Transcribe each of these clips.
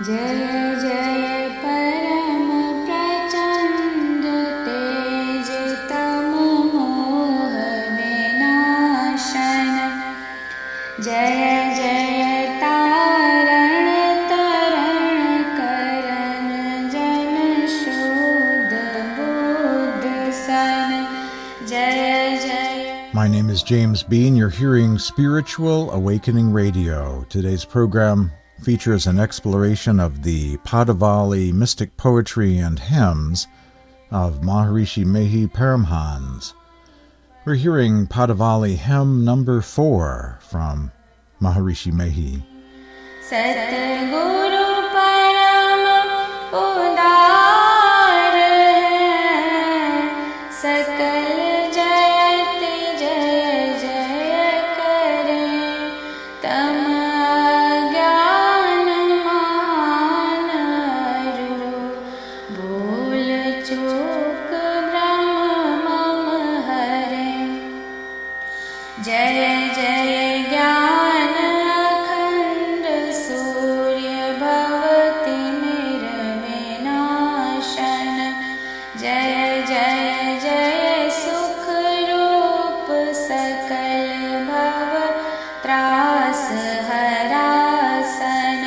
जय जय परम प्रचंड तेज तम मोह विनाशन जय जय तारण तरण करण जन शुद्ध बुद्ध सन जय जय. My name is James Bean. You're hearing Spiritual Awakening Radio. Today's program features an exploration of the Padavali mystic poetry and hymns of Maharshi Mehi Paramhans. We're hearing Padavali hymn number 4 from Maharshi Mehi. Satguru param udar hai, sakal jayat jay jay kare, tam agyan mahan aru, bhul chuk brahm mam hare, jay jay ज्ञान अखंड सूर्य भवति निर्विनाशन जय जय जय सुख रूप सकल भव त्रास हरासन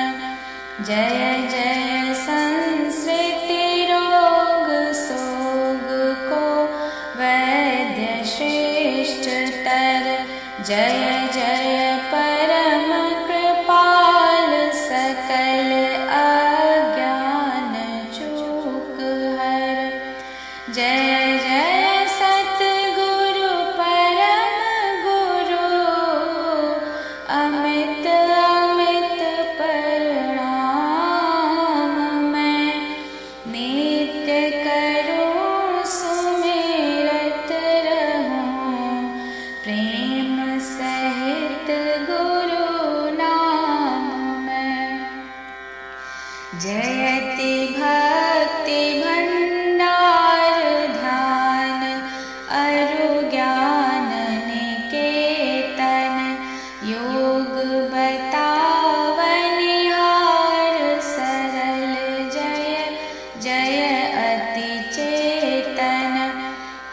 जय जय संस्कृति रोग सोग को वैद्य श्रेष्ठ तर जय जय परम कृपाल सकल अज्ञान चूक हर जय जय सतगुरु परम गुरु अमित अमित प्रणाम मैं नित्य करूं सुमिरत रहूं प्रेम सहित गुरु नाम में जयति भक्ति भंडार ध्यान अरु ज्ञान निकेतन योग बतावनिहार सरल जय जय अति चेतन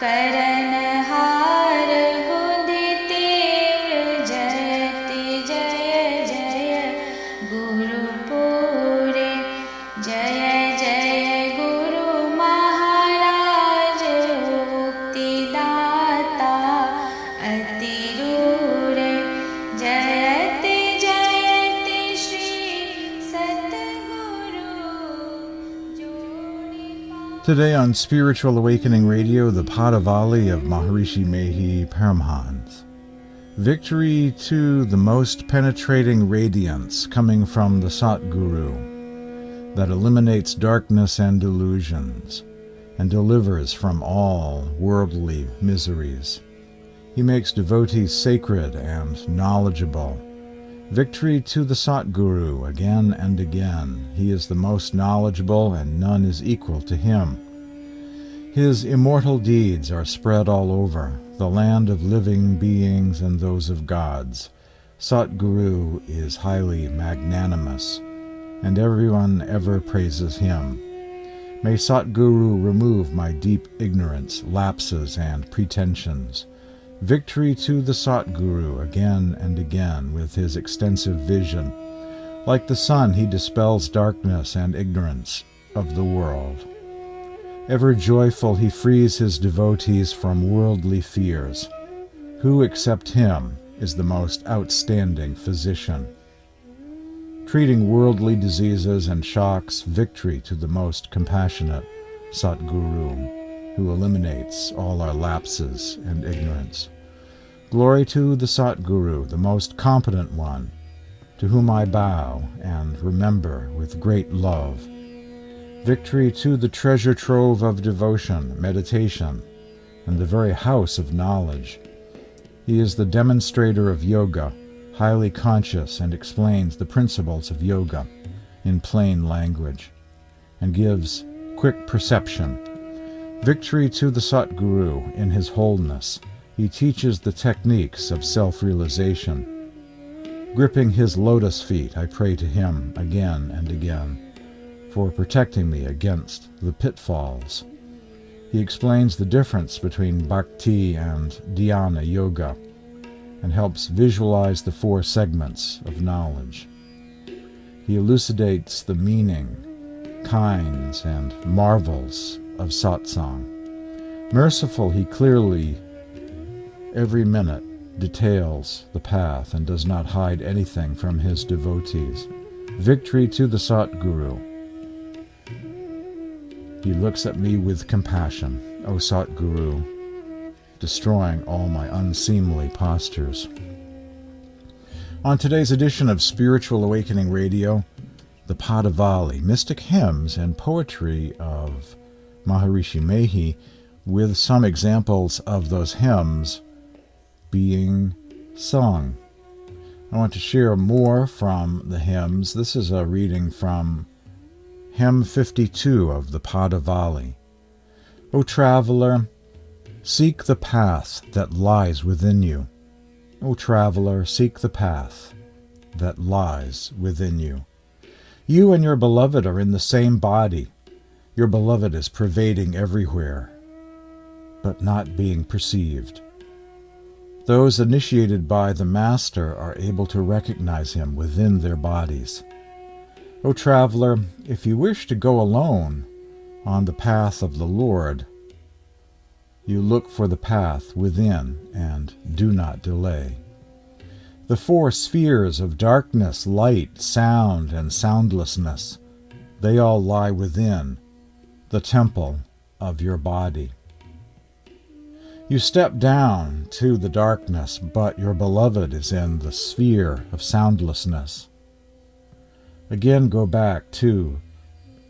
करनहार बुद्धि तीव्र जयति जय जय गुरुपुरे जय जय गुरु महाराज मुक्तिदाता अतिरूरे जयति जयति श्री सतगुरु जोड़ी पा. Today on Spiritual Awakening Radio, the Padavali of Maharshi Mehi Paramhans. Victory to the most penetrating radiance coming from the Satguru that eliminates darkness and delusions and delivers from all worldly miseries. He makes devotees sacred and knowledgeable. Victory to the Satguru again and again. He is the most knowledgeable and none is equal to him. His immortal deeds are spread all over, the land of living beings and those of gods. Satguru is highly magnanimous, and everyone ever praises him. May Satguru remove my deep ignorance, lapses, and pretensions. Victory to the Satguru again and again with his extensive vision. Like the sun, he dispels darkness and ignorance of the world. Ever joyful, he frees his devotees from worldly fears. Who except him is the most outstanding physician? Treating worldly diseases and shocks, victory to the most compassionate Satguru, who eliminates all our lapses and ignorance. Glory to the Satguru, the most competent one, to whom I bow and remember with great love. Victory to the treasure trove of devotion, meditation, and the very house of knowledge. He is the demonstrator of yoga, highly conscious, and explains the principles of yoga in plain language, and gives quick perception. Victory to the Satguru in his wholeness. He teaches the techniques of self-realization. Gripping his lotus feet, I pray to him again and again. for protecting me against the pitfalls. He explains the difference between bhakti and dhyana yoga and helps visualize the 4 segments of knowledge. He elucidates the meaning, kinds, and marvels of satsang. Merciful, he clearly, every minute, details the path and does not hide anything from his devotees. Victory to the Satguru. He looks at me with compassion, O Satguru, destroying all my unseemly postures. On today's edition of Spiritual Awakening Radio, the Padavali, mystic hymns and poetry of Maharshi Mehi, with some examples of those hymns being sung. I want to share more from the hymns. This is a reading from Hymn 52 of the Padavali. O traveler, seek the path that lies within you. O traveler, seek the path that lies within you. You and your beloved are in the same body. Your beloved is pervading everywhere, but not being perceived. Those initiated by the Master are able to recognize him within their bodies. O traveler, if you wish to go alone on the path of the Lord, you look for the path within and do not delay. The 4 spheres of darkness, light, sound, and soundlessness, they all lie within the temple of your body. You step down to the darkness, but your beloved is in the sphere of soundlessness. Again, go back to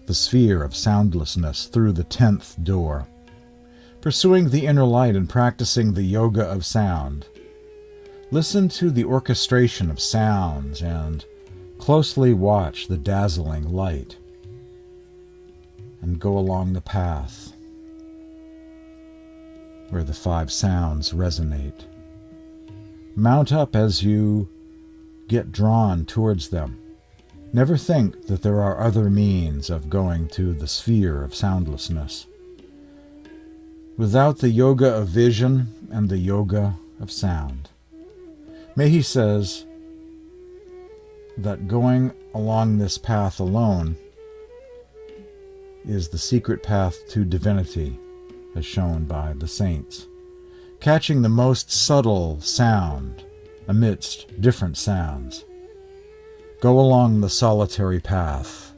the sphere of soundlessness through the 10th door. Pursuing the inner light and practicing the yoga of sound, listen to the orchestration of sounds and closely watch the dazzling light, and go along the path where the 5 sounds resonate. Mount up as you get drawn towards them. Never think that there are other means of going to the sphere of soundlessness. Without the yoga of vision and the yoga of sound. Mehi says that going along this path alone is the secret path to divinity, as shown by the saints. Catching the most subtle sound amidst different sounds. Go along the solitary path,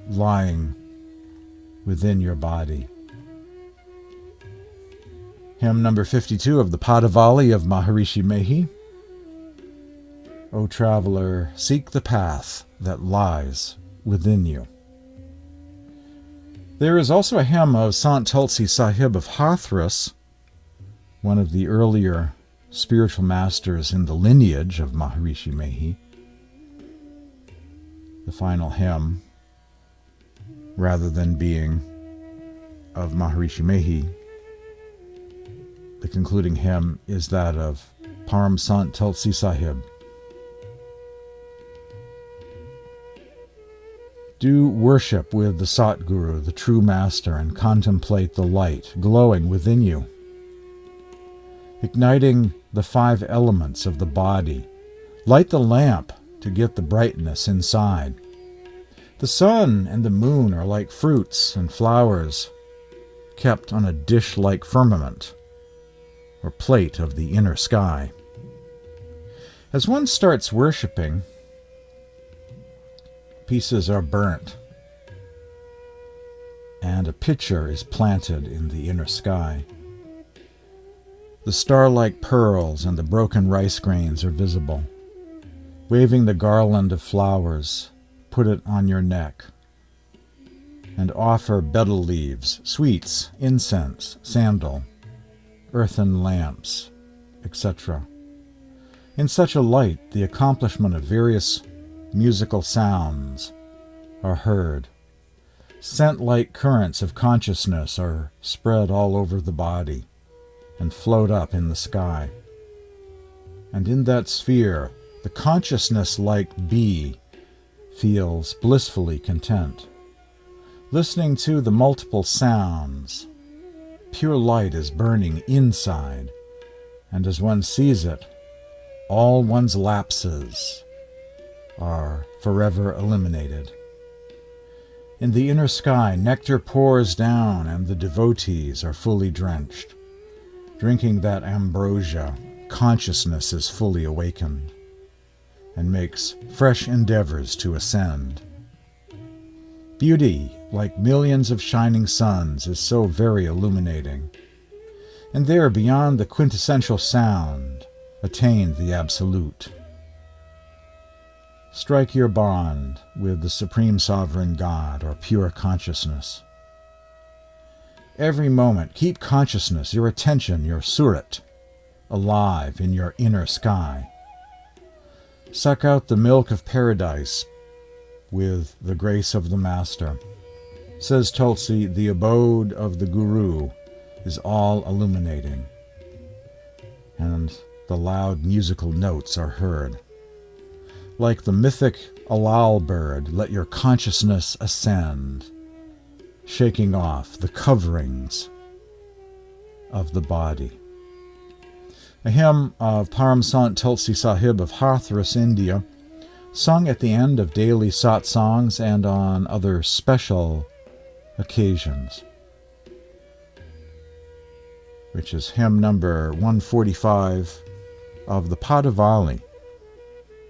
lying within your body. Hymn number 52 of the Padavali of Maharshi Mehi. O traveler, seek the path that lies within you. There is also a hymn of Sant Tulsi Sahib of Hathras, one of the earlier spiritual masters in the lineage of Maharshi Mehi. The final hymn, rather than being of Maharshi Mehi, the concluding hymn is that of Param Sant Tulsi Sahib. Do worship with the Satguru, the true master, and contemplate the light glowing within you, igniting the 5 elements of the body. Light the lamp to get the brightness inside. The sun and the moon are like fruits and flowers kept on a dish-like firmament, or plate of the inner sky. As one starts worshipping, pieces are burnt, and a pitcher is planted in the inner sky. The star-like pearls and the broken rice grains are visible. Waving the garland of flowers, put it on your neck, and offer betel leaves, sweets, incense, sandal, earthen lamps, etc. In such a light, the accomplishment of various musical sounds are heard. Scent-like currents of consciousness are spread all over the body and float up in the sky. And in that sphere, the consciousness-like bee feels blissfully content. listening to the multiple sounds. Pure light is burning inside, and as one sees it, all one's lapses are forever eliminated. In the inner sky, nectar pours down, and the devotees are fully drenched. Drinking that ambrosia, consciousness is fully awakened and makes fresh endeavors to ascend. Beauty, like millions of shining suns, is so very illuminating. And there, beyond the quintessential sound, attained the Absolute. Strike your bond with the Supreme Sovereign God, or pure consciousness. Every moment, keep consciousness, your attention, your surat, alive in your inner sky. Suck out the milk of paradise with the grace of the Master. Says Tulsi, the abode of the Guru is all illuminating, and the loud musical notes are heard. Like the mythic alal bird, let your consciousness ascend, shaking off the coverings of the body. A hymn of Param Sant Tulsi Sahib of Hathras, India, sung at the end of daily satsangs and on other special occasions, which is hymn number 145 of the Padavali,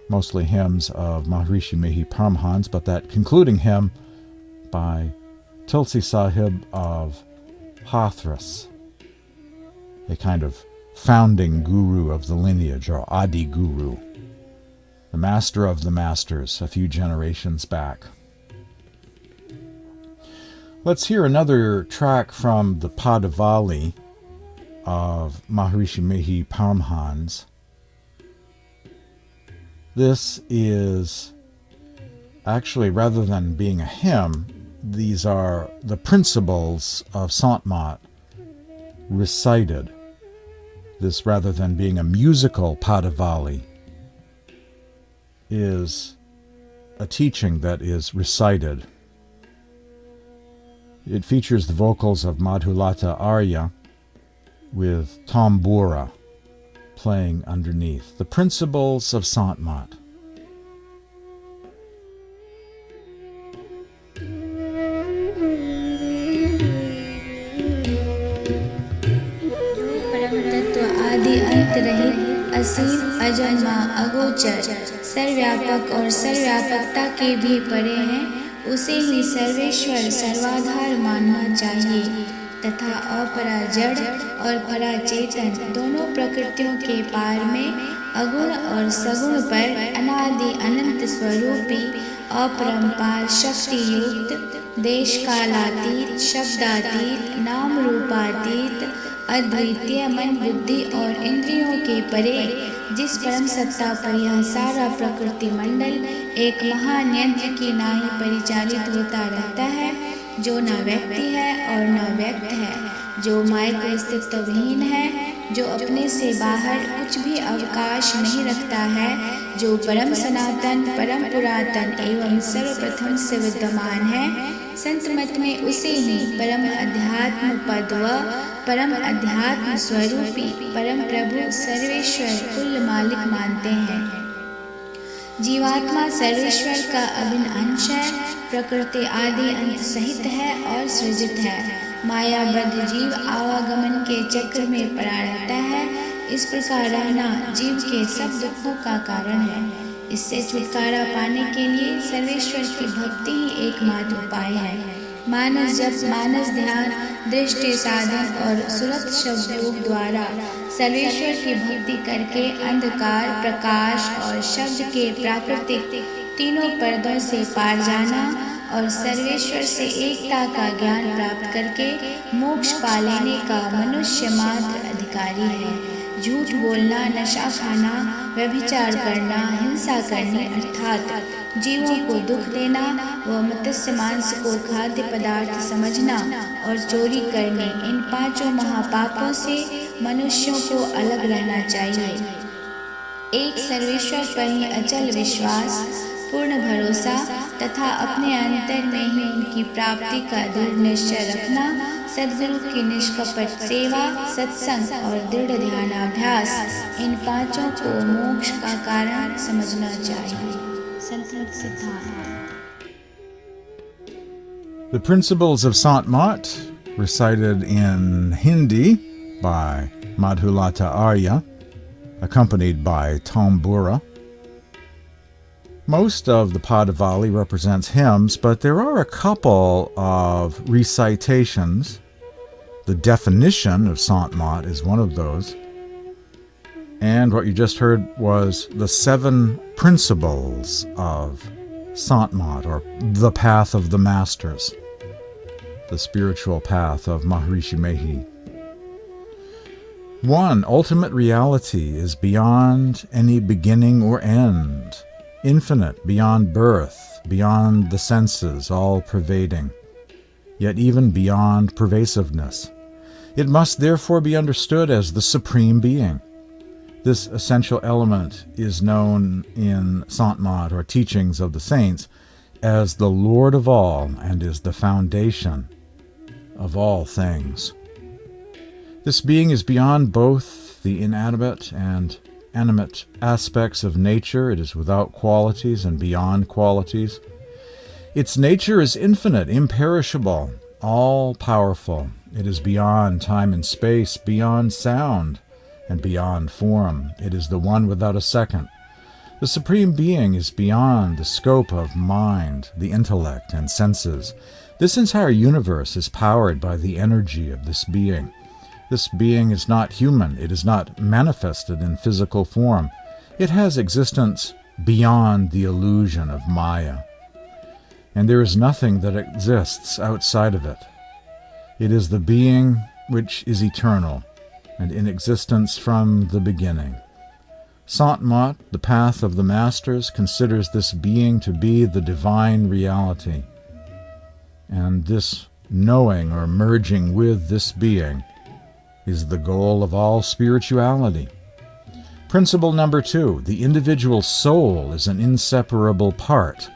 mostly hymns of Maharshi Mehi Paramhans, but that concluding hymn by Tulsi Sahib of Hathras, a kind of founding guru of the lineage, or Adi Guru, the master of the masters a few generations back. Let's hear another track from the Padavali of Maharshi Mehi Paramhans. This is actually, rather than being a hymn, these are the principles of Sant Mat recited. This, rather than being a musical Padavali, is a teaching that is recited. It features the vocals of Madhulata Arya with tambura playing underneath. The principles of Sant Mat. असीम अजन्मा अगोचर सर्वव्यापक और सर्वव्यापकता के भी परे हैं, उसे ही सर्वेश्वर सर्वाधार मानना चाहिए तथा अपरा जड़ और परा चेतन दोनों प्रकृतियों के पार में अगुण और सगुण पर अनादि अनंत स्वरूपी अपरंपार शक्ति युक्त देश कालातीत शब्दातीत नाम रूपातीत अद्वितीय मन बुद्धि और इंद्रियों के परे जिस परम सत्ता पर यह सारा प्रकृति मंडल एक महान यंत्र की नाई परिचालित होता रहता है, जो न व्यक्ति है और न व्यक्त है, जो मायक अस्तित्वहीन है, जो अपने से बाहर कुछ भी अवकाश नहीं रखता है, जो परम सनातन परम पुरातन एवं सर्वप्रथम से विद्यमान है। संत मत में उसे ही परम अध्यात्म पद व परम अध्यात्म स्वरूपी परम प्रभु सर्वेश्वर कुल मालिक मानते हैं। जीवात्मा सर्वेश्वर का अभिन्न अंश है, प्रकृति आदि अंत सहित है और सृजित है। मायाबद्ध जीव आवागमन के चक्र में पड़ा रहता है। इस प्रकार रहना जीव के सब दुखों का कारण है। इससे छुटकारा पाने के लिए सर्वेश्वर की भक्ति ही एकमात्र उपाय है। मानस जप, मानस ध्यान, दृष्टि साधन और सुरत शब्द योग द्वारा सर्वेश्वर की भक्ति करके अंधकार, प्रकाश और शब्द के प्राकृतिक तीनों पर्दों से पार जाना और सर्वेश्वर से एकता का ज्ञान प्राप्त करके मोक्ष पा लेने का मनुष्य मात्र अधिकारी है। झूठ बोलना, नशा खाना, व्यभिचार करना, हिंसा करनी अर्थात जीवों को दुख देना व मत्स्य मांस को खाद्य पदार्थ समझना और चोरी करने, इन पांचों महापापों से मनुष्यों को अलग रहना चाहिए। एक सर्वेश्वर पर ही अचल विश्वास, पूर्ण भरोसा तथा अपने अंतर में ही उनकी प्राप्ति का दृढ़ निश्चय रखना, सद्गुरु की निष्कपट सेवा, सत्संग और दृढ़ ध्यानाभ्यास, इन पांचों को मोक्ष का कारण समझना चाहिए। संतमत सिद्धांत। The principles of Sant Mat, recited in Hindi by Madhulata Arya, accompanied by tambura. Most of the Padavali represents hymns, but there are a couple of recitations. The definition of Sant Mat is one of those. And what you just heard was the 7 principles of Sant Mat, or the path of the masters, the spiritual path of Maharshi Mehi. 1. Ultimate reality is beyond any beginning or end, infinite, beyond birth, beyond the senses, all-pervading, yet even beyond pervasiveness. It must therefore be understood as the Supreme Being. This essential element is known in Sant Mat, or teachings of the saints, as the Lord of all and is the foundation of all things. This being is beyond both the inanimate and animate aspects of nature. It is without qualities and beyond qualities. Its nature is infinite, imperishable, all-powerful. It is beyond time and space, beyond sound, and beyond form. It is the one without a second. The Supreme Being is beyond the scope of mind, the intellect, and senses. This entire universe is powered by the energy of this being. This being is not human. It is not manifested in physical form. It has existence beyond the illusion of Maya. And there is nothing that exists outside of it. It is the being which is eternal and in existence from the beginning. Sant Mat, the path of the masters, considers this being to be the divine reality. And this knowing or merging with this being is the goal of all spirituality. Principle number 2, the individual soul is an inseparable part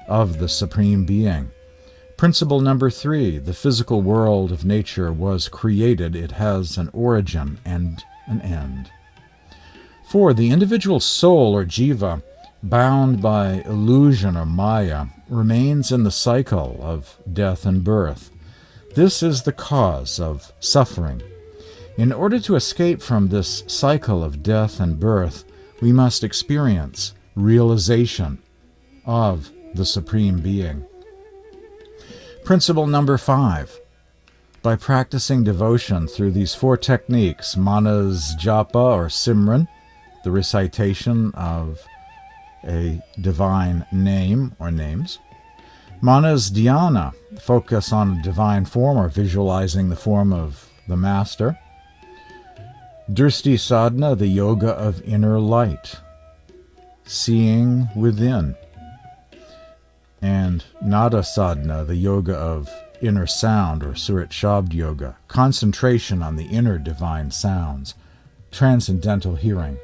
of the Supreme Being. Principle number 3, the physical world of nature was created. It has an origin and an end. 4, the individual soul or jiva, bound by illusion or maya, remains in the cycle of death and birth. This is the cause of suffering. In order to escape from this cycle of death and birth, we must experience realization of the Supreme Being. Principle number 5. By practicing devotion through these 4 techniques, manas japa or simran, the recitation of a divine name or names, manas dhyana, focus on a divine form or visualizing the form of the master, drishti sadhana, the yoga of inner light, seeing within, and nada sadhana, the yoga of inner sound or surat shabd yoga, concentration on the inner divine sounds, transcendental hearing.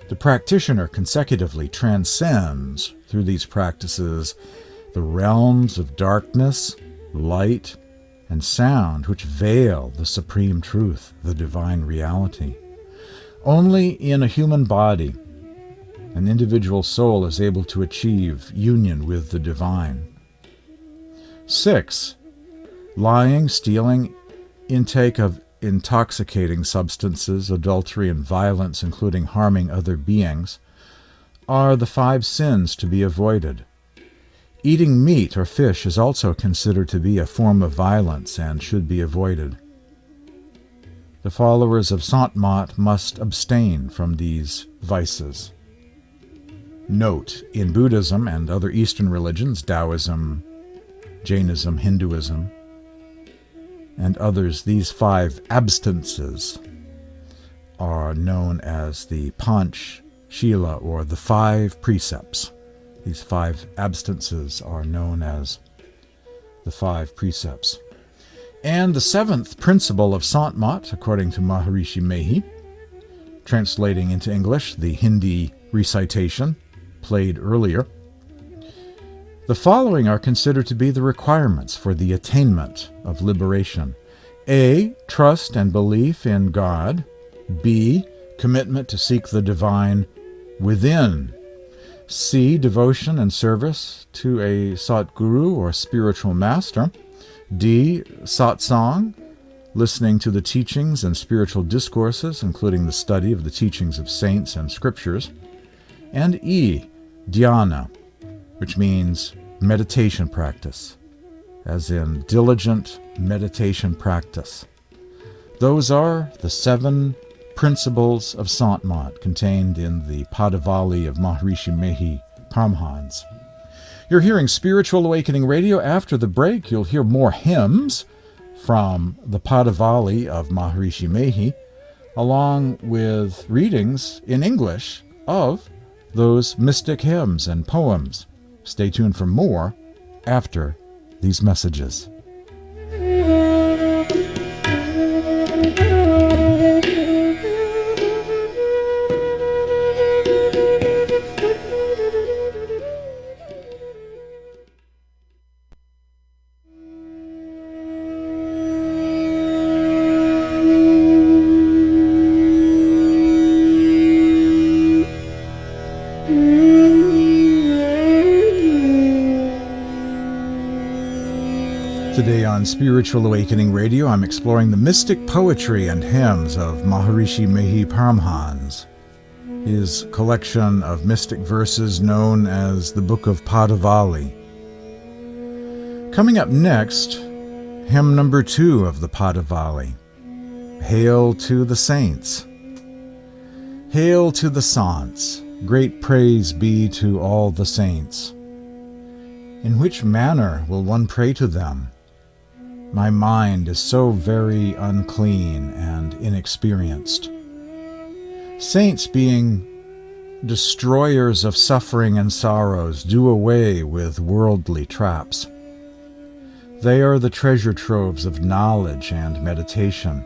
The practitioner consecutively transcends through these practices the realms of darkness, light, and sound which veil the supreme truth, the divine reality. Only in a human body an individual soul is able to achieve union with the divine. 6. Lying, stealing, intake of intoxicating substances, adultery, and violence, including harming other beings, are the 5 sins to be avoided. Eating meat or fish is also considered to be a form of violence and should be avoided. The followers of Sant Mat must abstain from these vices. Note, in Buddhism and other Eastern religions, Taoism, Jainism, Hinduism, and others, these 5 abstinences are known as the Panch Shila, or the 5 precepts. These 5 abstinences are known as the 5 precepts. And the 7th principle of Sant Mat, according to Maharshi Mehi, translating into English the Hindi recitation played earlier, The following are considered to be the requirements for the attainment of liberation. A. Trust and belief in God. B. Commitment to seek the divine within. C. Devotion and service to a Satguru or spiritual master. D. Satsang, listening to the teachings and spiritual discourses, including the study of the teachings of saints and scriptures. And E. Dhyana, which means meditation practice, as in diligent meditation practice. Those are the 7 principles of Sant Mat contained in the Padavali of Maharshi Mehi Paramhans. You're hearing Spiritual Awakening Radio. After the break, you'll hear more hymns from the Padavali of Maharshi Mehi, along with readings in English of those mystic hymns and poems. Stay tuned for more after these messages. Today on Spiritual Awakening Radio, I'm exploring the mystic poetry and hymns of Maharshi Mehi Paramhans, his collection of mystic verses known as the Book of Padavali. Coming up next, hymn number 2 of the Padavali, Hail to the Saints. Hail to the Saints, great praise be to all the saints. In which manner will one pray to them? My mind is so very unclean and inexperienced. Saints, being destroyers of suffering and sorrows, do away with worldly traps. They are the treasure troves of knowledge and meditation,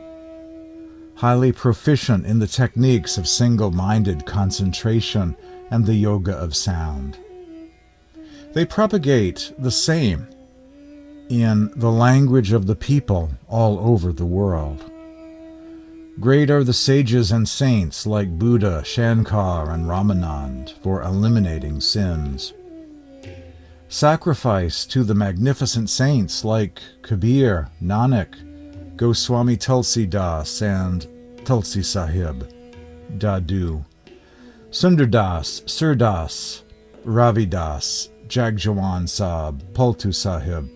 highly proficient in the techniques of single-minded concentration and the yoga of sound. They propagate the same in the language of the people all over the world. Great are the sages and saints like Buddha, Shankar, and Ramanand for eliminating sins. Sacrifice to the magnificent saints like Kabir, Nanak, Goswami Tulsi Das, and Tulsi Sahib, Dadu, Sundardas, Surdas, Ravidas, Jagjawan Sahib, Paltu Sahib,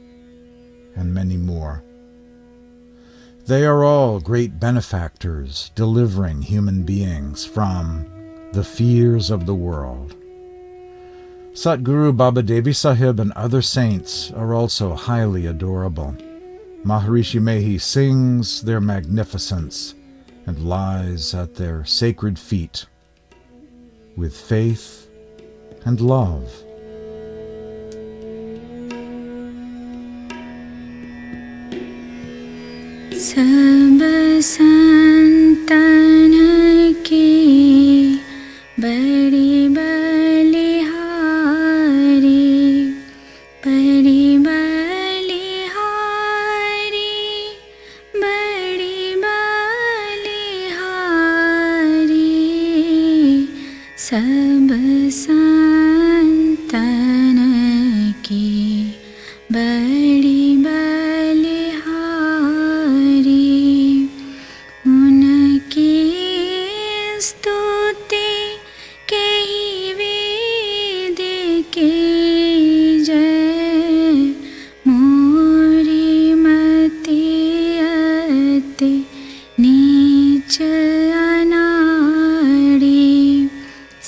and many more. They are all great benefactors, delivering human beings from the fears of the world. Satguru Baba Devi Sahib and other saints are also highly adorable. Maharshi Mehi sings their magnificence and lies at their sacred feet with faith and love. सब संतन की बड़ी बलिहारी बड़ी बलिहारी बड़ी बलिहारी सब संतन की बड़ी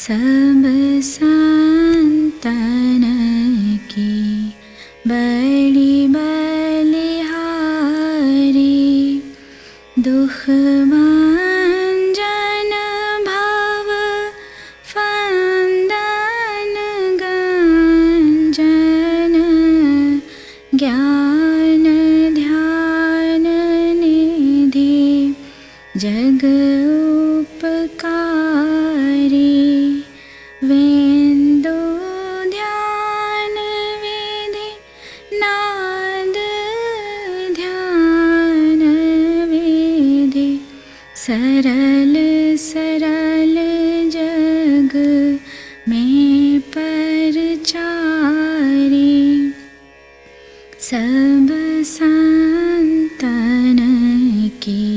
सब संतन की बड़ी बलिहारी दुख भंजन भव फंदन गंजन ज्ञान ध्यान निधि जग उपकारी वेंदो ध्यान वे सरल सरल जग में परचारी सब संतन की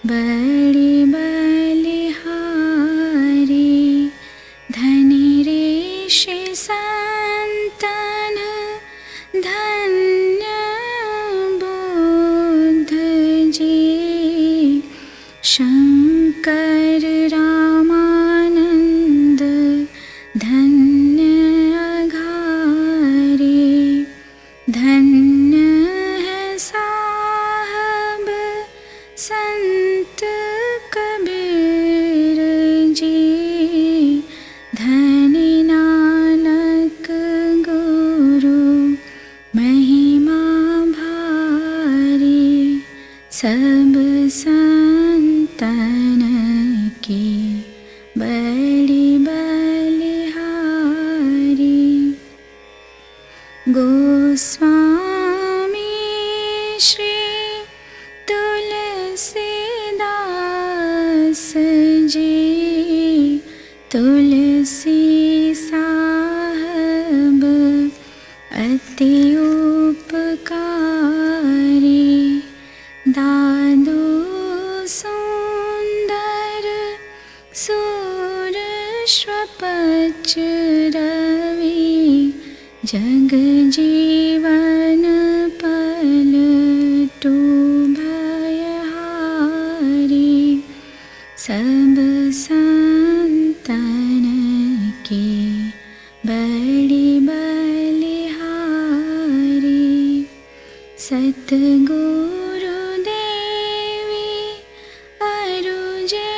बड़ी बलिहारी धनी ऋषि संतन धन्य बुद्ध जी शंकर रामानंद धन्य अघारी धन्य है साहब संत कबीर जी धनी नानक गुरु महिमा भारी सब संतन की बड़ी बलिहारी गोस्वामी श्री तुलसीदास जी तुलसी साहब अति उपकारी दादू सुंदर सूरश्वपच रवि जग जीवन पलटू भयहारी सब संतन की बड़ी बलिहारी सतगुरु देवी अरुजे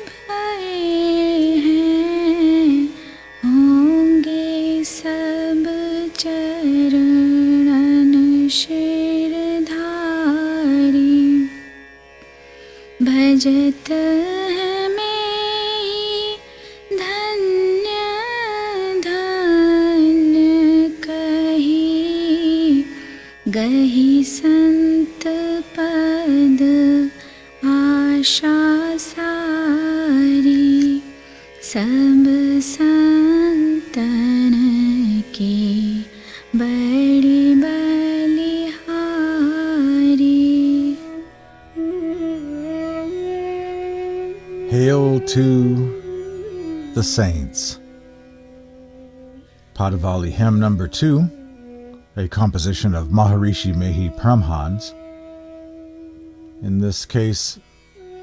भये हैं होंगे सब चरणन शिरधारी भजत है में धन्य धन्य कही गही संत पद आशा सारी सब संतन की बड़ी बलिहारी Hail to the saints. Padavali hymn number 2, a composition of Maharshi Mehi Paramhans, in this case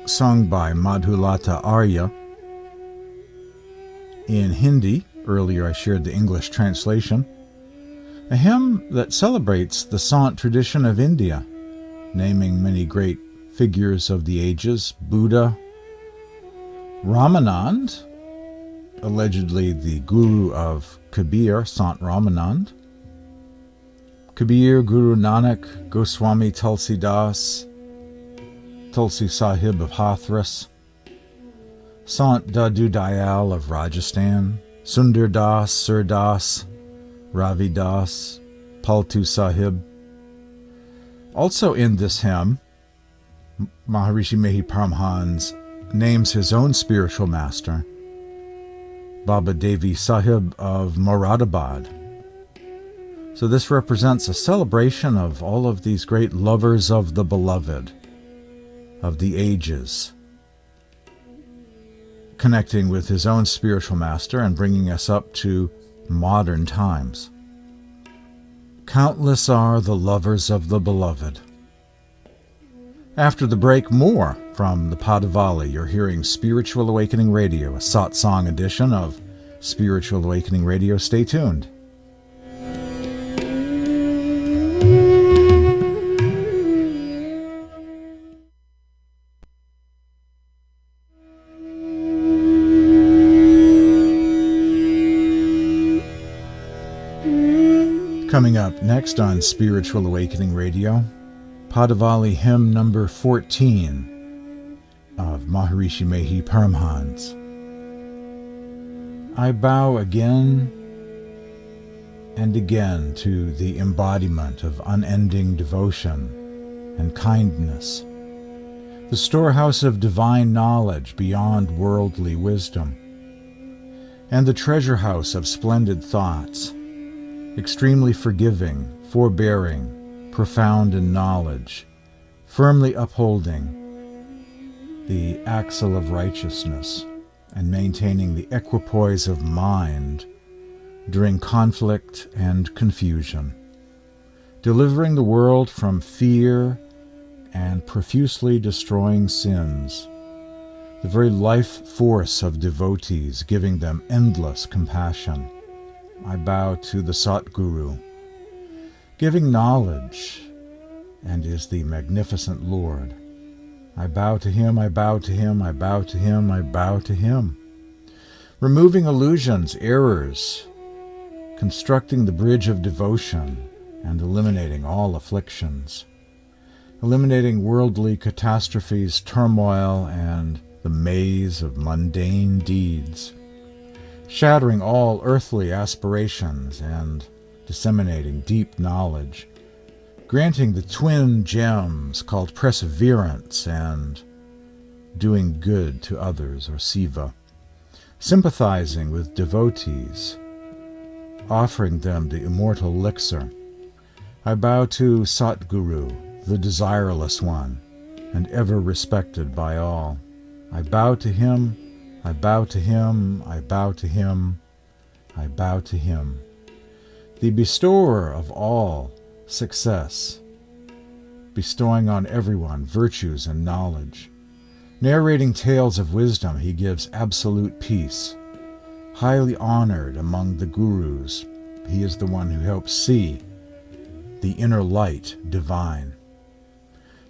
sung by Madhulata Arya in Hindi. Earlier I shared the English translation. A hymn that celebrates the Sant tradition of India, naming many great figures of the ages: Buddha, Ramanand, allegedly the guru of Kabir, Sant Ramanand, Kabir, Guru Nanak, Goswami Tulsi Das, Tulsi Sahib of Hathras, Sant Dadu Dayal of Rajasthan, Sundar Das, Sur Das, Ravi Das, Paltu Sahib. Also in this hymn, Maharshi Mehi Paramhans names his own spiritual master, Baba Devi Sahib of Moradabad. So this represents a celebration of all of these great lovers of the beloved, of the ages, connecting with his own spiritual master and bringing us up to modern times. Countless are the lovers of the beloved. After the break, more from the Padavali. You're hearing Spiritual Awakening Radio, a satsang edition of Spiritual Awakening Radio. Stay tuned. Coming up next on Spiritual Awakening Radio, Padavali hymn number 14 of Maharshi Mehi Paramhans. I bow again and again to the embodiment of unending devotion and kindness, the storehouse of divine knowledge beyond worldly wisdom, and the treasure house of splendid thoughts, extremely forgiving, forbearing, profound in knowledge, firmly upholding the axle of righteousness and maintaining the equipoise of mind during conflict and confusion, delivering the world from fear and profusely destroying sins, the very life force of devotees, giving them endless compassion. I bow to the Satguru, giving knowledge, and is the magnificent Lord. I bow to him, I bow to him, I bow to him, I bow to him. Removing illusions, errors, constructing the bridge of devotion, and eliminating all afflictions, eliminating worldly catastrophes, turmoil, and the maze of mundane deeds, shattering all earthly aspirations and disseminating deep knowledge, granting the twin gems called perseverance and doing good to others, or seva, sympathizing with devotees, offering them the immortal elixir. I bow to Satguru, the desireless one, and ever respected by all. I bow to him, I bow to him, I bow to him, I bow to him. The bestower of all success, bestowing on everyone virtues and knowledge. Narrating tales of wisdom, he gives absolute peace. Highly honored among the gurus, he is the one who helps see the inner light divine.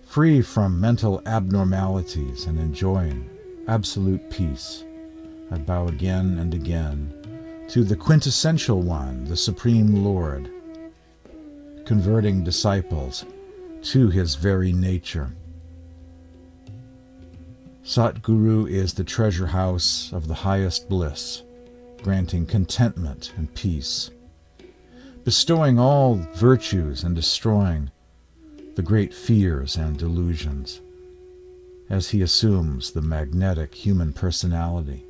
Free from mental abnormalities and enjoying absolute peace, I bow again and again to the quintessential one, the Supreme Lord, converting disciples to his very nature. Satguru is the treasure house of the highest bliss, granting contentment and peace, bestowing all virtues and destroying the great fears and delusions, as he assumes the magnetic human personality.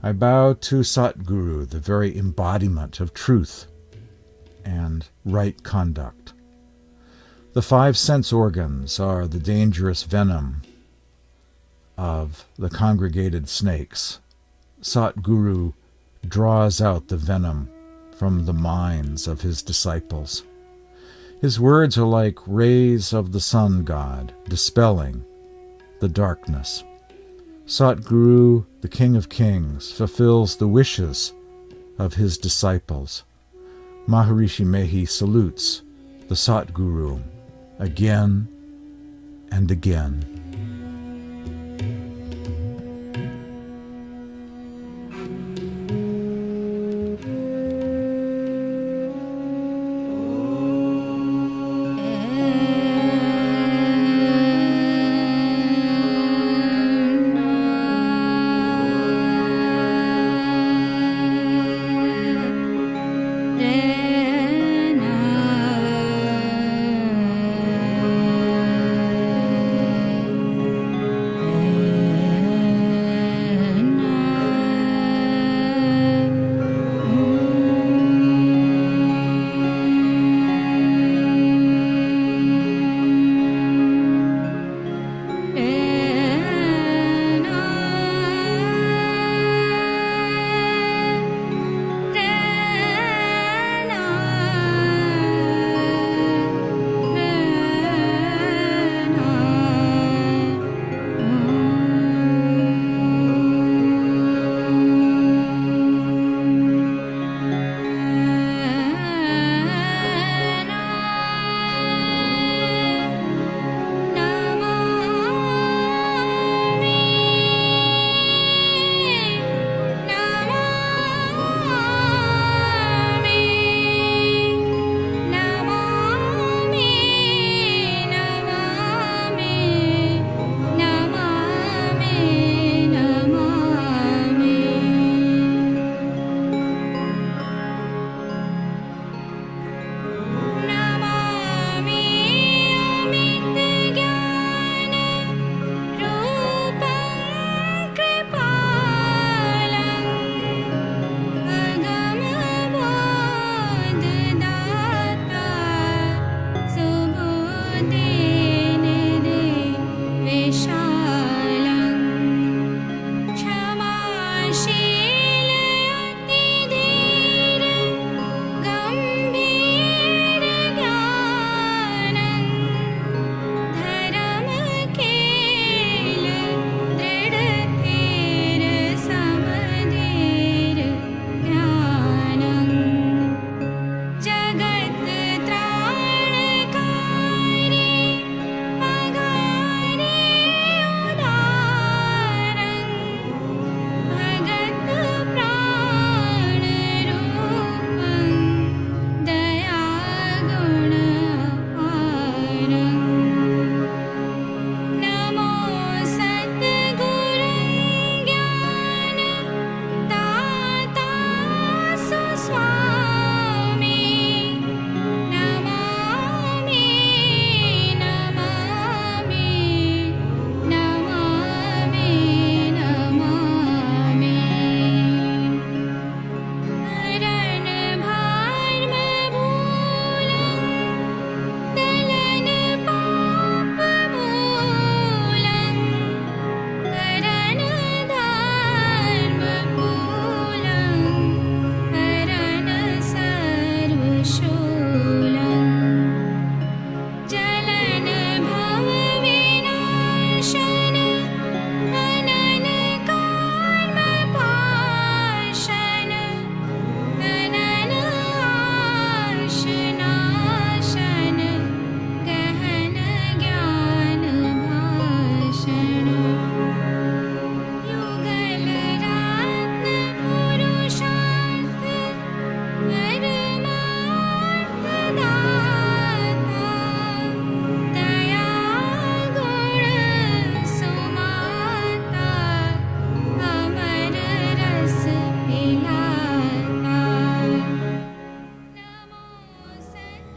I bow to Satguru, the very embodiment of truth and right conduct. The 5 sense organs are the dangerous venom of the congregated snakes. Satguru draws out the venom from the minds of his disciples. His words are like rays of the sun god, dispelling the darkness. Satguru, the King of Kings, fulfills the wishes of his disciples. Maharshi Mehi salutes the Satguru again and again.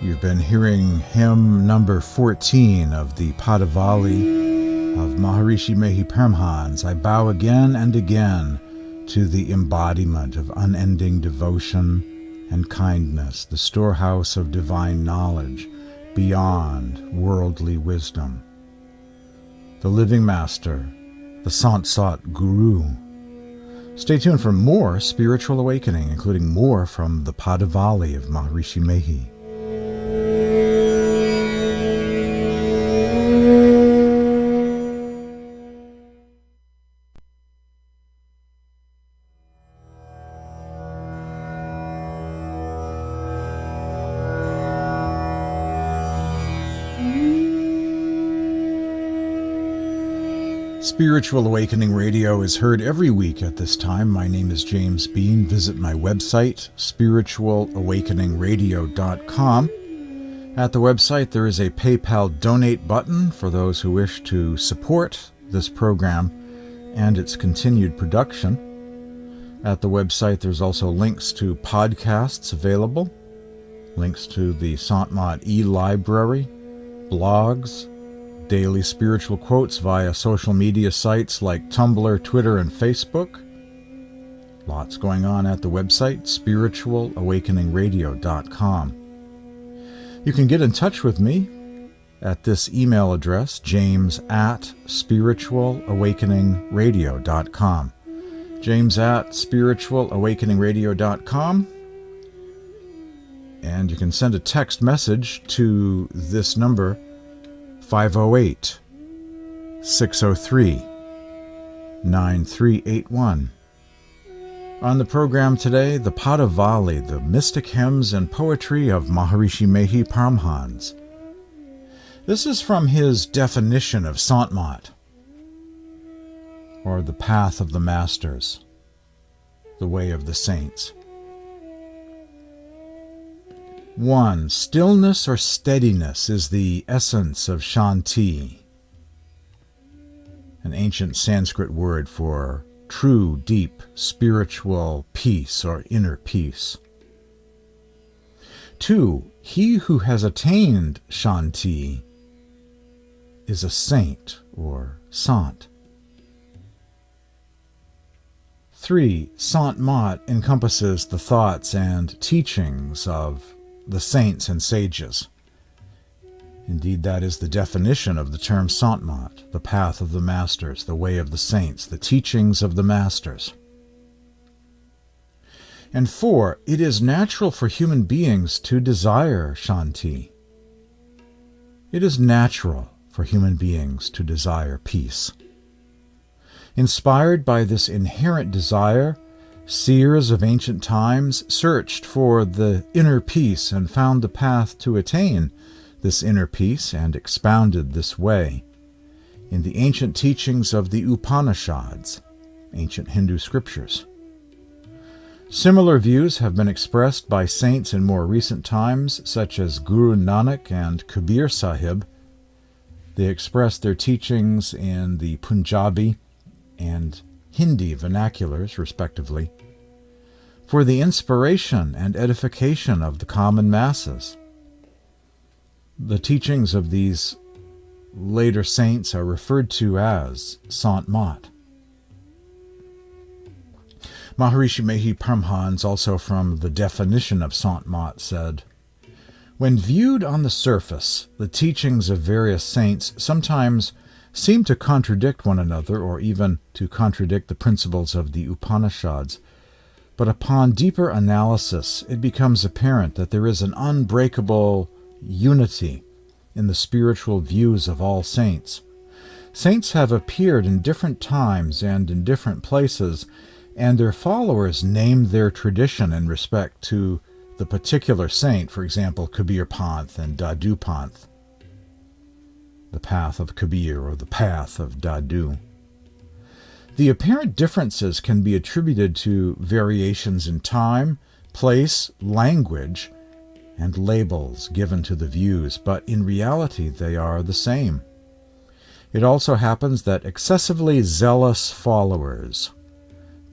You've been hearing hymn number 14 of the Padavali of Maharshi Mehi Paramhans. I bow again and again to the embodiment of unending devotion and kindness, the storehouse of divine knowledge beyond worldly wisdom. The living master, the Satguru. Stay tuned for more spiritual awakening, including more from the Padavali of Maharshi Mehi. Spiritual Awakening Radio is heard every week at this time. My name is James Bean. Visit my website, spiritualawakeningradio.com. At the website, there is a PayPal donate button for those who wish to support this program and its continued production. At the website, there's also links to podcasts available, links to the Sant Mat e-library, blogs, daily spiritual quotes via social media sites like Tumblr, Twitter, and Facebook. Lots going on at the website, spiritualawakeningradio.com. You can get in touch with me at this email address, james@spiritualawakeningradio.com. james@spiritualawakeningradio.com. And you can send a text message to this number, 508-603-9381. On the program today, the Padavali, the mystic hymns and poetry of Maharshi Mehi Paramhans. This is from his definition of Sant Mat, or the path of the masters, the way of the saints. 1. Stillness or steadiness is the essence of Shanti, an ancient Sanskrit word for true, deep, spiritual peace or inner peace. 2. He who has attained Shanti is a saint or sant. 3. Sant Mat encompasses the thoughts and teachings of the saints and sages. Indeed, that is the definition of the term Sant Mat, the path of the masters, the way of the saints, the teachings of the masters. And 4, it is natural for human beings to desire Shanti. It is natural for human beings to desire peace. Inspired by this inherent desire, seers of ancient times searched for the inner peace and found the path to attain this inner peace and expounded this way in the ancient teachings of the Upanishads, ancient Hindu scriptures. Similar views have been expressed by saints in more recent times, such as Guru Nanak and Kabir Sahib. They expressed their teachings in the Punjabi and Hindi vernaculars, respectively, for the inspiration and edification of the common masses. The teachings of these later saints are referred to as Sant Mat. Maharshi Mehi Paramhans, also from the definition of Sant Mat, said, "When viewed on the surface, the teachings of various saints sometimes seem to contradict one another, or even to contradict the principles of the Upanishads. But upon deeper analysis, it becomes apparent that there is an unbreakable unity in the spiritual views of all saints. Saints have appeared in different times and in different places, and their followers name their tradition in respect to the particular saint, for example, Kabir Panth and Dadu Panth, the path of Kabir or the path of Dadu. The apparent differences can be attributed to variations in time, place, language, and labels given to the views, but in reality they are the same. It also happens that excessively zealous followers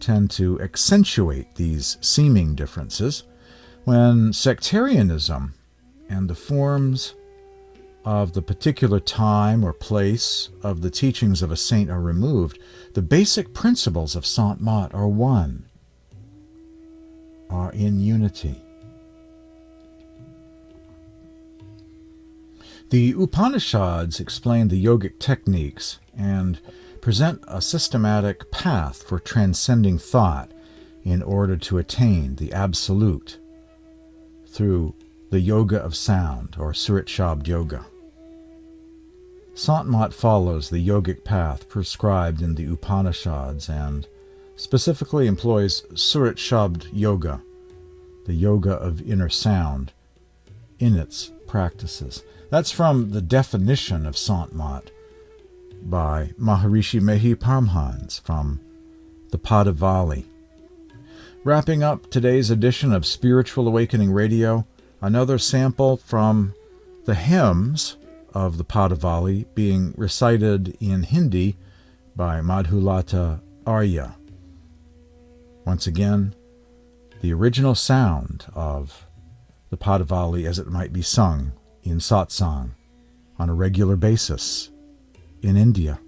tend to accentuate these seeming differences, when sectarianism and the forms of the particular time or place of the teachings of a saint are removed, the basic principles of Sant Mat are one, are in unity. The Upanishads explain the yogic techniques and present a systematic path for transcending thought in order to attain the Absolute through the Yoga of Sound, or Surat Shabd Yoga. Sant Mat follows the yogic path prescribed in the Upanishads and specifically employs Surat Shabd Yoga, the yoga of inner sound, in its practices. That's from the definition of Sant Mat by Maharshi Mehi Paramhans from the Padavali. Wrapping up today's edition of Spiritual Awakening Radio, another sample from the hymns of the Padavali being recited in Hindi by Madhulata Arya. Once again, the original sound of the Padavali as it might be sung in satsang on a regular basis in India.